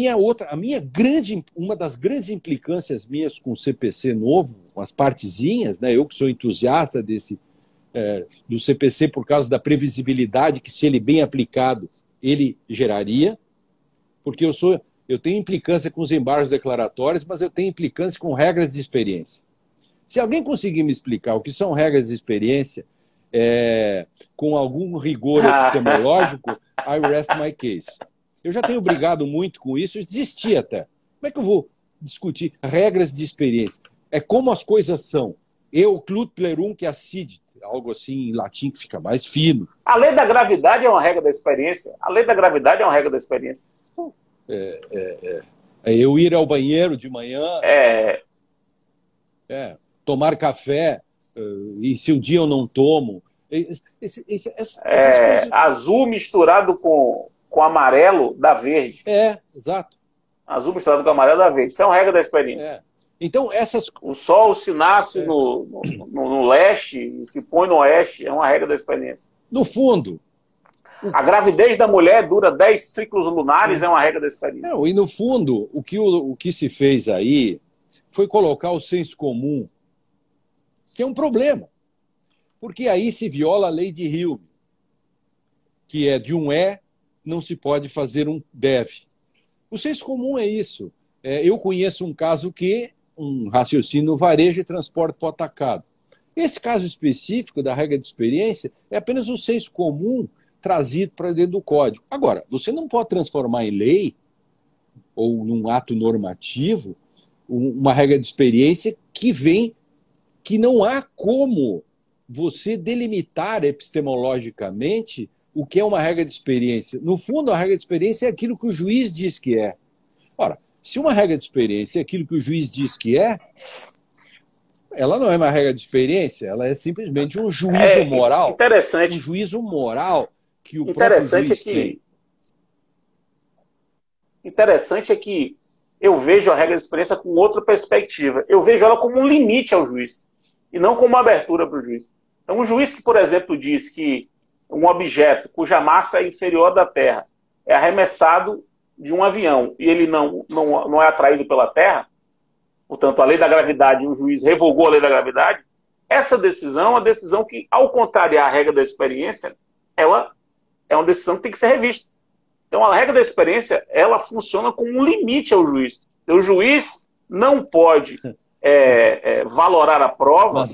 uma das grandes implicâncias minhas com o CPC novo, com as partezinhas, né? Eu que sou entusiasta do CPC por causa da previsibilidade que, se ele bem aplicado, ele geraria, porque eu tenho implicância com os embargos declaratórios, mas eu tenho implicância com regras de experiência. Se alguém conseguir me explicar o que são regras de experiência, com algum rigor epistemológico, I rest my case. Eu já tenho brigado muito com isso, desisti até. Como é que eu vou discutir regras de experiência? É como as coisas são. Eu, clut plerum que accidit, algo assim em latim que fica mais fino. A lei da gravidade é uma regra da experiência. A lei da gravidade é uma regra da experiência. Eu ir ao banheiro de manhã, tomar café, e se um dia eu não tomo. Essas coisas... Azul misturado com amarelo dá verde. Exato. Azul misturado com amarelo dá verde. Isso é uma regra da experiência. Então, o sol se nasce no leste e se põe no oeste. É uma regra da experiência. No fundo... A gravidez da mulher dura 10 ciclos lunares, é uma regra da experiência. E no fundo, o que se fez aí foi colocar o senso comum, que é um problema. Porque aí se viola a lei de Hume, que é de um não se pode fazer um deve. O senso comum é isso. Eu conheço um caso um raciocínio no varejo e transporte para o atacado. Esse caso específico da regra de experiência é apenas um senso comum trazido para dentro do código. Agora, você não pode transformar em lei ou num ato normativo uma regra de experiência que não há como você delimitar epistemologicamente o que é uma regra de experiência. No fundo, a regra de experiência é aquilo que o juiz diz que é. Ora, se uma regra de experiência é aquilo que o juiz diz que é, ela não é uma regra de experiência, ela é simplesmente um juízo moral. Interessante. Um juízo moral que o próprio juiz tem. Interessante é que eu vejo a regra de experiência com outra perspectiva. Eu vejo ela como um limite ao juiz, e não como uma abertura para o juiz. Então, um juiz que, por exemplo, diz que um objeto cuja massa é inferior da Terra é arremessado de um avião e ele não é atraído pela Terra, portanto, a lei da gravidade, o juiz revogou a lei da gravidade, essa decisão é uma decisão que, ao contrariar a regra da experiência, ela é uma decisão que tem que ser revista. Então, a regra da experiência, ela funciona como um limite ao juiz. O juiz não pode valorar a prova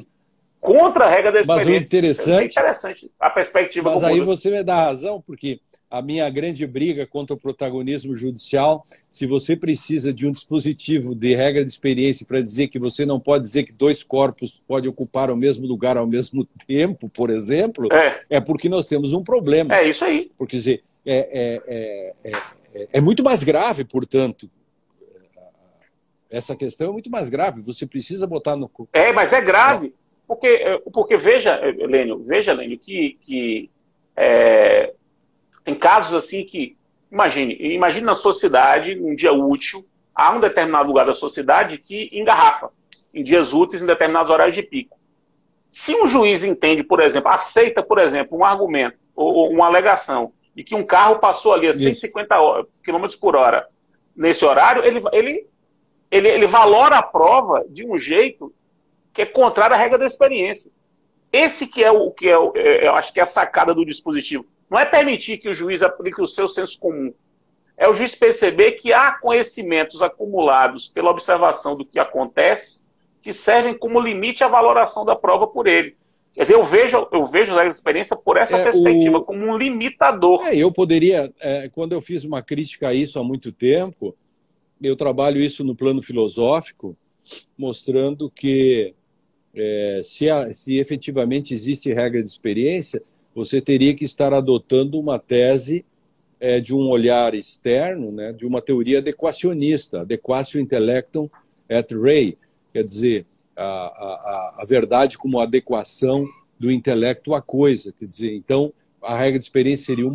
contra a regra da experiência. Mas o interessante... É interessante a perspectiva. Mas aí você me dá razão, porque a minha grande briga contra o protagonismo judicial, se você precisa de um dispositivo de regra de experiência para dizer que você não pode dizer que dois corpos podem ocupar o mesmo lugar ao mesmo tempo, por exemplo, é porque nós temos um problema. É isso aí. Porque dizer, é muito mais grave, portanto. Essa questão é muito mais grave. Você precisa botar no... Mas é grave. Porque veja, Lênio, que tem casos assim que... Imagine na sociedade, num dia útil, há um determinado lugar da sociedade que engarrafa, em dias úteis, em determinados horários de pico. Se um juiz entende, por exemplo, aceita, por exemplo, um argumento ou uma alegação de que um carro passou ali a 150 km por hora nesse horário, ele valora a prova de um jeito que é contrário à regra da experiência. Esse que é eu acho que é a sacada do dispositivo. Não é permitir que o juiz aplique o seu senso comum. É o juiz perceber que há conhecimentos acumulados pela observação do que acontece que servem como limite à valoração da prova por ele. Quer dizer, eu vejo as regras de experiência por essa perspectiva, como um limitador. Eu poderia, quando eu fiz uma crítica a isso há muito tempo, eu trabalho isso no plano filosófico, mostrando que se efetivamente existe regra de experiência, você teria que estar adotando uma tese de um olhar externo, né, de uma teoria adequacionista, adequatio intellectum et rei, quer dizer, a verdade como adequação do intelecto à coisa. Quer dizer, então, a regra de experiência seria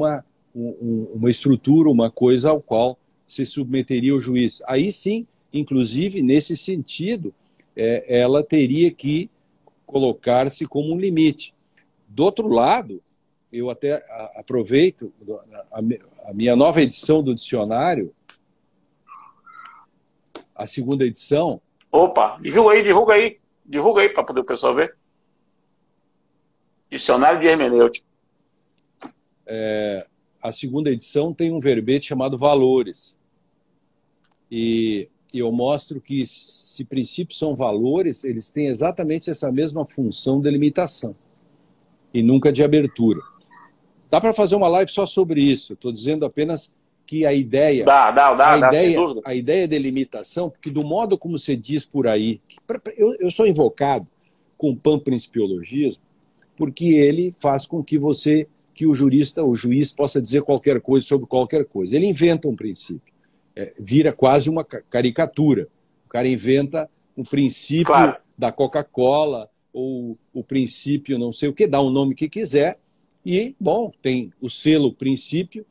uma estrutura, uma coisa ao qual se submeteria o juiz. Aí sim, inclusive, nesse sentido, ela teria que colocar-se como um limite. Do outro lado, eu até aproveito a minha nova edição do dicionário, a segunda edição. Opa, divulga aí para poder o pessoal ver. Dicionário de hermenêutica. A segunda edição tem um verbete chamado valores. E eu mostro que, se princípios são valores, eles têm exatamente essa mesma função de limitação e nunca de abertura. Dá para fazer uma live só sobre isso. Estou dizendo apenas que a ideia... A ideia de limitação, porque do modo como você diz por aí... Eu sou invocado com o panprincipiologismo, porque ele faz com que o juiz possa dizer qualquer coisa sobre qualquer coisa. Ele inventa um princípio. Vira quase uma caricatura. O cara inventa um princípio da Coca-Cola, ou o princípio não sei o que, dá o nome que quiser, e, bom, tem o selo princípio,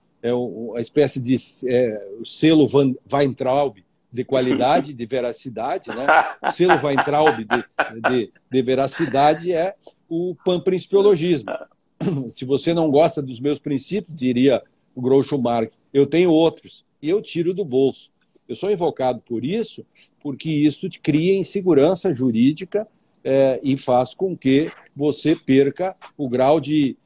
a espécie de o selo Weintraub de qualidade, de veracidade, né? O selo Weintraub de veracidade é o panprincipiologismo. Se você não gosta dos meus princípios, diria o Groucho Marx, eu tenho outros, e eu tiro do bolso. Eu sou invocado por isso, porque isso te cria insegurança jurídica e faz com que você perca o grau de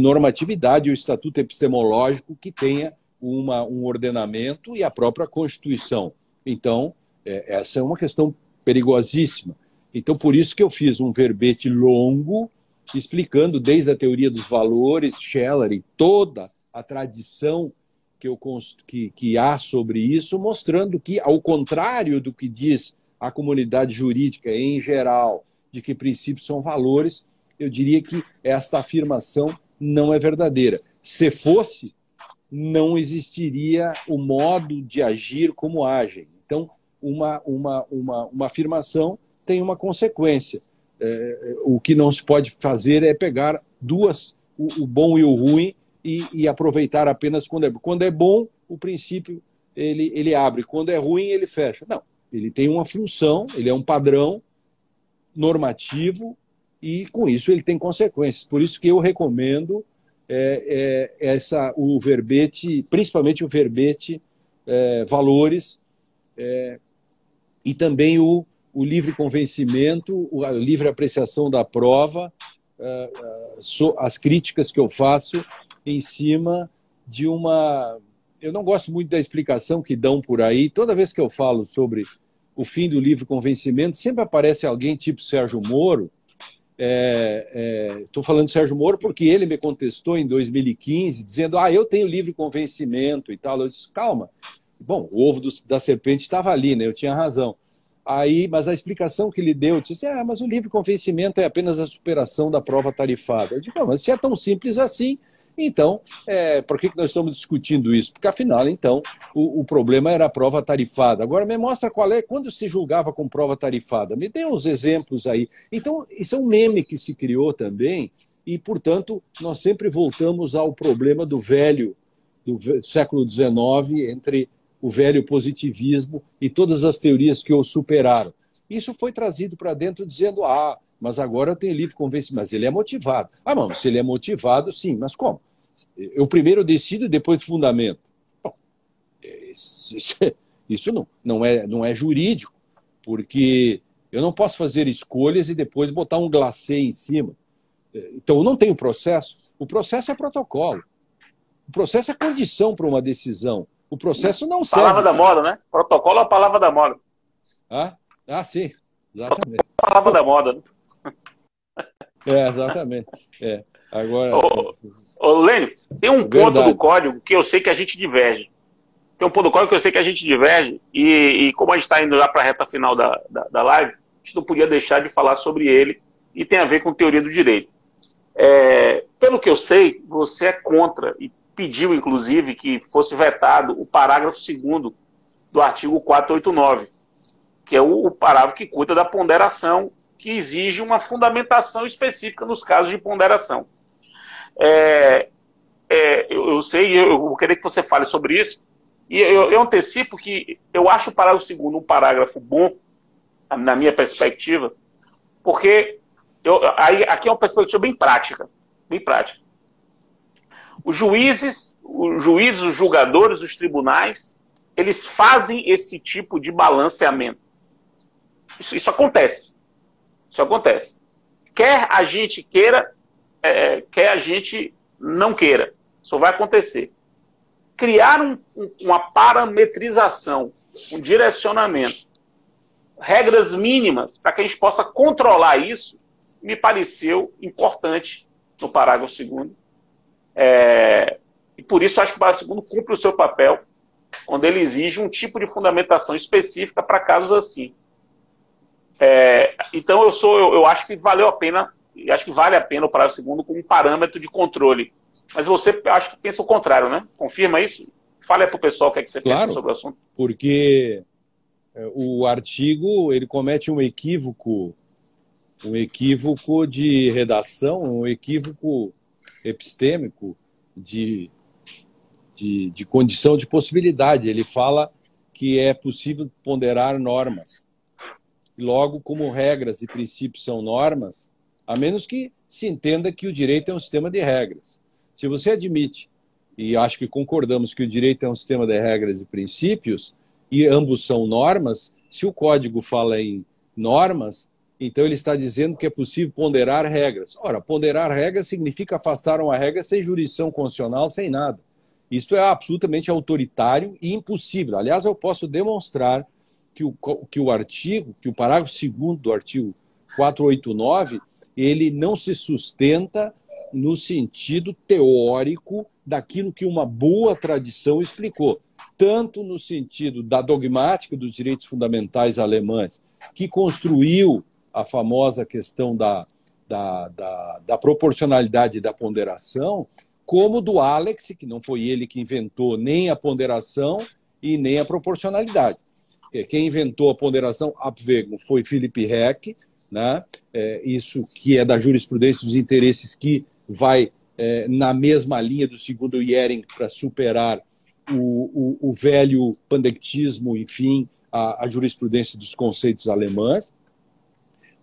normatividade, o estatuto epistemológico que tenha um ordenamento e a própria Constituição. Então, essa é uma questão perigosíssima. Então, por isso que eu fiz um verbete longo, explicando desde a teoria dos valores, Scheller e toda a tradição que há sobre isso, mostrando que, ao contrário do que diz a comunidade jurídica em geral, de que princípios são valores, eu diria que esta afirmação não é verdadeira. Se fosse, não existiria o modo de agir como agem. Então, uma afirmação tem uma consequência. O que não se pode fazer é pegar o bom e o ruim, e aproveitar apenas quando é bom. Quando é bom, o princípio ele abre. Quando é ruim, ele fecha. Não, ele tem uma função, ele é um padrão normativo, e com isso ele tem consequências. Por isso que eu recomendo o verbete, principalmente o verbete valores, e também o livre convencimento, a livre apreciação da prova, as críticas que eu faço em cima de uma... Eu não gosto muito da explicação que dão por aí. Toda vez que eu falo sobre o fim do livre convencimento, sempre aparece alguém tipo Sérgio Moro. Estou falando de Sérgio Moro porque ele me contestou em 2015, dizendo eu tenho livre convencimento e tal. Eu disse, calma. Bom, o ovo da serpente estava ali, né? Eu tinha razão. Mas a explicação que ele deu, eu disse, mas o livre convencimento é apenas a superação da prova tarifada. Eu digo, mas se é tão simples assim, então, por que nós estamos discutindo isso? Porque, afinal, então, o problema era a prova tarifada. Agora, me mostra quando se julgava com prova tarifada. Me dê os exemplos aí. Então, isso é um meme que se criou também, e, portanto, nós sempre voltamos ao problema do século XIX, entre o velho positivismo e todas as teorias que o superaram. Isso foi trazido para dentro dizendo, mas agora tem livre convencimento. Mas ele é motivado. Não, se ele é motivado, sim, mas como? Eu primeiro decido e depois fundamento. Bom, isso não é jurídico, porque eu não posso fazer escolhas e depois botar um glacê em cima. Então, eu não tenho processo. O processo é protocolo. O processo é condição para uma decisão. O processo não serve. Palavra da moda, né? Protocolo é a palavra da moda. Sim, exatamente. A palavra da moda, né? Exatamente. Agora. Lênio, tem um ponto do código que eu sei que a gente diverge. E como a gente está indo já para a reta final da live, a gente não podia deixar de falar sobre ele, e tem a ver com teoria do direito. Pelo que eu sei, você é contra, e pediu, inclusive, que fosse vetado o parágrafo 2º do artigo 489, que é o parágrafo que cuida da ponderação, que exige uma fundamentação específica nos casos de ponderação. eu sei, eu vou querer que você fale sobre isso, e eu antecipo que eu acho o parágrafo segundo um parágrafo bom, na minha perspectiva, porque aqui é uma perspectiva bem prática, bem prática. Os juízes, os julgadores, os tribunais, eles fazem esse tipo de balanceamento. Isso acontece. Isso acontece. Quer a gente queira, quer a gente não queira. Isso vai acontecer. Criar uma parametrização, um direcionamento, regras mínimas para que a gente possa controlar isso, me pareceu importante no parágrafo 2º. E por isso acho que o parágrafo 2º cumpre o seu papel quando ele exige um tipo de fundamentação específica para casos assim. Então eu acho que valeu a pena, acho que vale a pena o parágrafo 2º como um parâmetro de controle. Mas você acho que pensa o contrário, né? Confirma isso? Fale para o pessoal o que é que você pensa sobre o assunto. Porque o artigo ele comete um equívoco de redação, um equívoco epistêmico de condição de possibilidade. Ele fala que é possível ponderar normas. Logo, como regras e princípios são normas, a menos que se entenda que o direito é um sistema de regras. Se você admite, e acho que concordamos que o direito é um sistema de regras e princípios, e ambos são normas, se o código fala em normas, então ele está dizendo que é possível ponderar regras. Ora, ponderar regras significa afastar uma regra sem jurisdição constitucional, sem nada. Isto é absolutamente autoritário e impossível. Aliás, eu posso demonstrar que o parágrafo 2º do artigo 489, ele não se sustenta no sentido teórico daquilo que uma boa tradição explicou, tanto no sentido da dogmática dos direitos fundamentais alemães, que construiu a famosa questão da proporcionalidade e da ponderação, como do Alex, que não foi ele que inventou nem a ponderação e nem a proporcionalidade. Quem inventou a ponderação Abwägung foi Philipp Heck, né? Isso que é da jurisprudência dos interesses, que vai na mesma linha do segundo Jhering para superar o velho pandectismo, enfim, a jurisprudência dos conceitos alemães,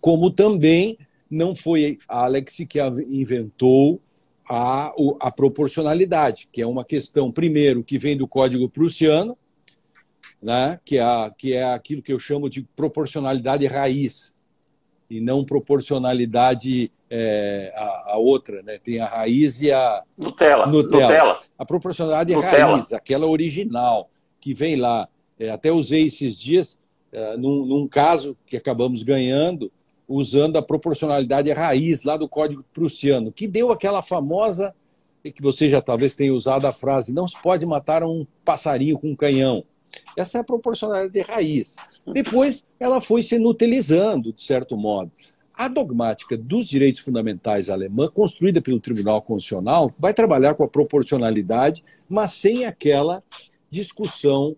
como também não foi Alex que inventou a proporcionalidade, que é uma questão, primeiro, que vem do Código Prussiano, né, que é aquilo que eu chamo de proporcionalidade raiz, e não proporcionalidade a outra, né? Tem a raiz e a Nutella. A proporcionalidade raiz, aquela original, que vem lá. Até usei esses dias, num caso que acabamos ganhando, usando a proporcionalidade raiz lá do Código Prussiano, que deu aquela famosa, que você já talvez tenha usado a frase, não se pode matar um passarinho com um canhão. Essa é a proporcionalidade raiz. Depois, ela foi se inutilizando, de certo modo. A dogmática dos direitos fundamentais alemã, construída pelo Tribunal Constitucional, vai trabalhar com a proporcionalidade, mas sem aquela discussão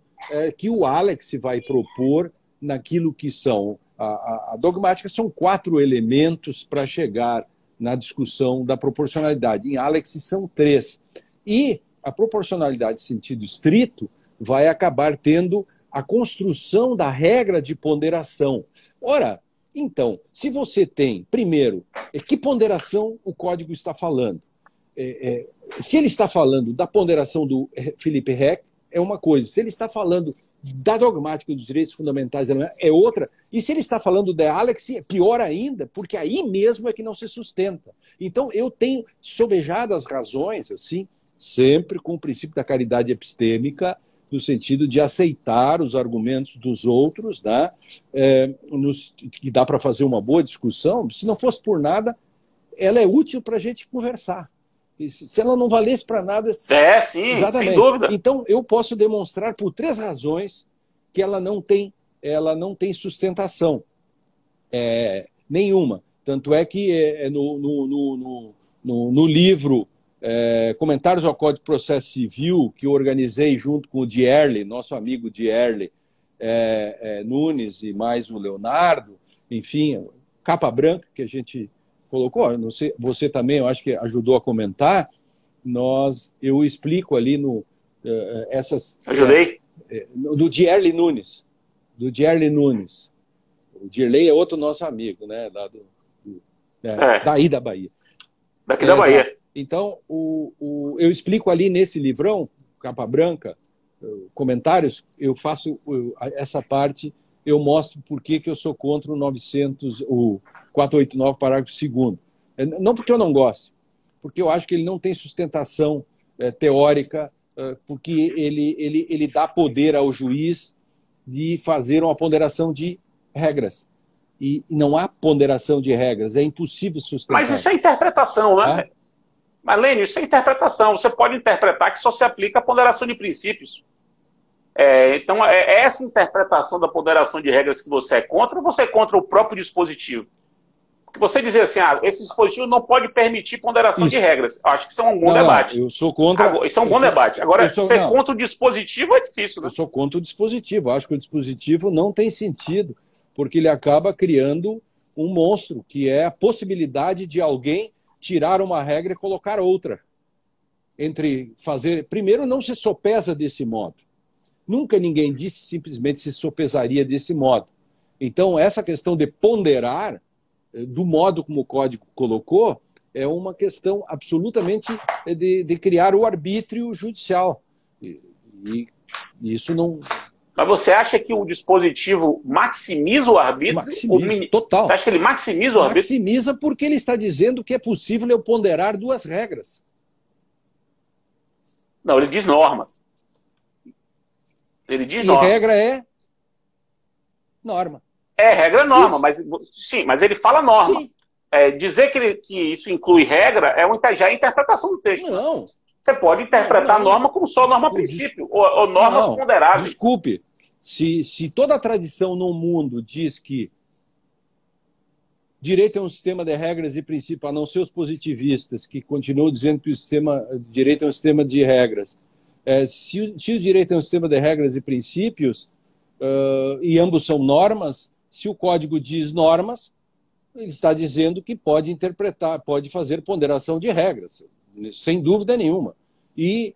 que o Alex vai propor naquilo que são... A dogmática são 4 elementos para chegar na discussão da proporcionalidade. Em Alex são 3. E a proporcionalidade em sentido estrito vai acabar tendo a construção da regra de ponderação. Ora, então, se você tem, primeiro, que ponderação o código está falando? Se ele está falando da ponderação do Philipp Heck, é uma coisa. Se ele está falando da dogmática dos direitos fundamentais, é outra. E se ele está falando da Alex, é pior ainda, porque aí mesmo é que não se sustenta. Então, eu tenho sobejadas razões, assim, sempre com o princípio da caridade epistêmica, no sentido de aceitar os argumentos dos outros, né? Que dá para fazer uma boa discussão. Se não fosse por nada, ela é útil para a gente conversar. E se ela não valesse para nada... Sim, exatamente. Sem dúvida. Então, eu posso demonstrar por 3 razões que ela não tem sustentação nenhuma. Tanto é que no livro Comentários ao Código de Processo Civil, que eu organizei junto com o Dierle, nosso amigo Dierle Nunes e mais o Leonardo, enfim, capa branca que a gente colocou, não sei, você também, eu acho que ajudou a comentar, eu explico ali no essas... Ajudei? Do Dierle Nunes. Do Dierle Nunes. O Dirley é outro nosso amigo, né? Daí da Bahia. Daqui da Bahia. Então, eu explico ali nesse livrão, capa branca, comentários, eu faço essa parte, eu mostro por que eu sou contra o 489, parágrafo 2º. Não porque eu não gosto, porque eu acho que ele não tem sustentação teórica, porque ele dá poder ao juiz de fazer uma ponderação de regras. E não há ponderação de regras, é impossível sustentar. Mas isso é interpretação, né? Mas, Lênio, isso é interpretação. Você pode interpretar que só se aplica a ponderação de princípios. Então, essa interpretação da ponderação de regras que você é contra, ou você é contra o próprio dispositivo? Porque você dizer assim, esse dispositivo não pode permitir ponderação de regras. Eu acho que isso é um bom debate. Eu sou contra... Isso é um bom debate. Agora, ser contra o dispositivo é difícil, né? Eu sou contra o dispositivo. Eu acho que o dispositivo não tem sentido, porque ele acaba criando um monstro, que é a possibilidade de alguém tirar uma regra e colocar outra. Primeiro, não se sopesa desse modo. Nunca ninguém disse simplesmente se sopesaria desse modo. Então, essa questão de ponderar, do modo como o código colocou, é uma questão absolutamente de criar o arbítrio judicial. E isso não... Mas você acha que o dispositivo maximiza o arbítrio? Maximiza, total. Você acha que ele maximiza o arbítrio? Maximiza porque ele está dizendo que é possível eu ponderar duas regras. Não, ele diz normas. Ele diz norma. E regra é norma. Regra é norma, mas ele fala norma. Dizer que isso inclui regra já é interpretação do texto. Não. Você pode interpretar norma como só norma-princípio, ou normas ponderáveis. Desculpe. Se toda a tradição no mundo diz que direito é um sistema de regras e princípios, a não ser os positivistas, que continuam dizendo que direito é um sistema de regras. Se o direito é um sistema de regras e princípios, e ambos são normas, se o código diz normas, ele está dizendo que pode interpretar, pode fazer ponderação de regras, sem dúvida nenhuma. E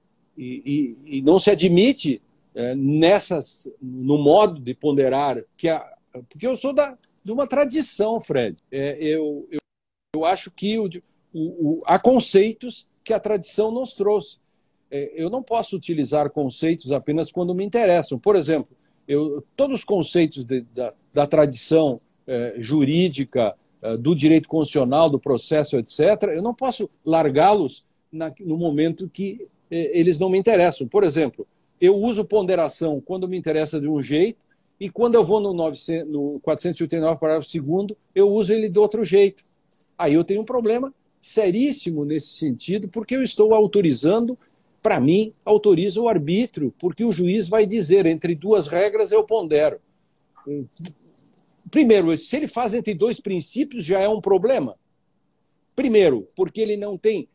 não se admite no modo de ponderar, porque eu sou de uma tradição, Fred. Eu acho que há conceitos que a tradição nos trouxe. Eu não posso utilizar conceitos apenas quando me interessam. Por exemplo, todos os conceitos da tradição jurídica, do direito constitucional, do processo, etc., eu não posso largá-los no momento que eles não me interessam. Por exemplo, eu uso ponderação quando me interessa de um jeito, e quando eu vou no 489, parágrafo 2º, eu uso ele de outro jeito. Aí eu tenho um problema seríssimo nesse sentido, porque eu estou autorizando, para mim, autoriza o arbítrio, porque o juiz vai dizer, entre duas regras eu pondero. Primeiro, se ele faz entre dois princípios, já é um problema. Primeiro, porque ele não tem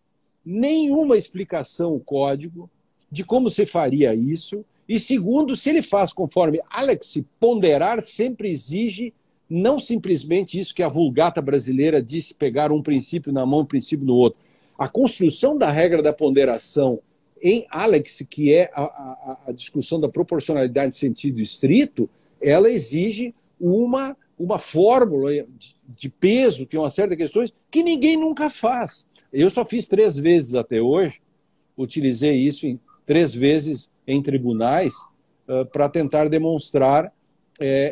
nenhuma explicação, o código, de como se faria isso. E segundo, se ele faz conforme Alex, ponderar sempre exige não simplesmente isso que a Vulgata brasileira disse, pegar um princípio na mão, um princípio no outro. A construção da regra da ponderação em Alex, que é a discussão da proporcionalidade em sentido estrito, ela exige uma fórmula de peso, que é uma série de questões que ninguém nunca faz. Eu só fiz 3 vezes até hoje, utilizei isso 3 vezes em tribunais para tentar demonstrar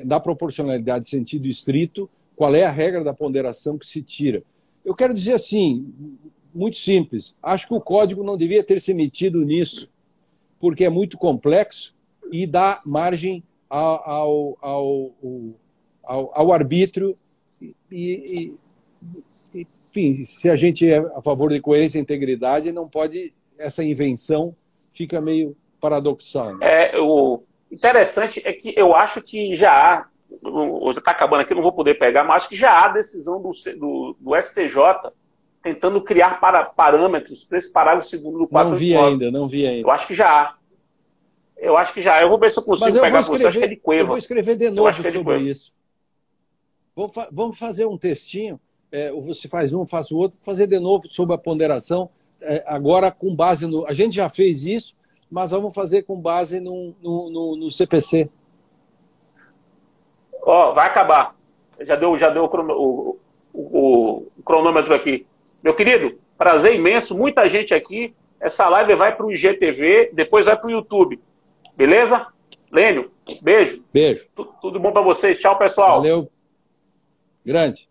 da proporcionalidade em sentido estrito qual é a regra da ponderação que se tira. Eu quero dizer assim, muito simples, acho que o código não devia ter se metido nisso, porque é muito complexo e dá margem ao arbítrio enfim, se a gente é a favor de coerência e integridade, não pode, essa invenção fica meio paradoxal. Né? O interessante é que eu acho que já há, hoje está acabando aqui, não vou poder pegar, mas acho que já há decisão do STJ tentando criar parâmetros para esse parágrafo 2º do 489. Não vi ainda. Eu acho que já há. Eu vou ver se eu consigo pegar para você, acho que é de Cueva. Eu vou escrever de novo sobre isso. Vamos fazer um textinho, você faz um, faço o outro, fazer de novo sobre a ponderação, agora com base no... A gente já fez isso, mas vamos fazer com base no CPC. Ó, vai acabar. Já deu o cronômetro aqui. Meu querido, prazer imenso, muita gente aqui. Essa live vai para o IGTV, depois vai para o YouTube. Beleza? Lênio, beijo. Beijo. Tudo bom para vocês. Tchau, pessoal. Valeu. Grande.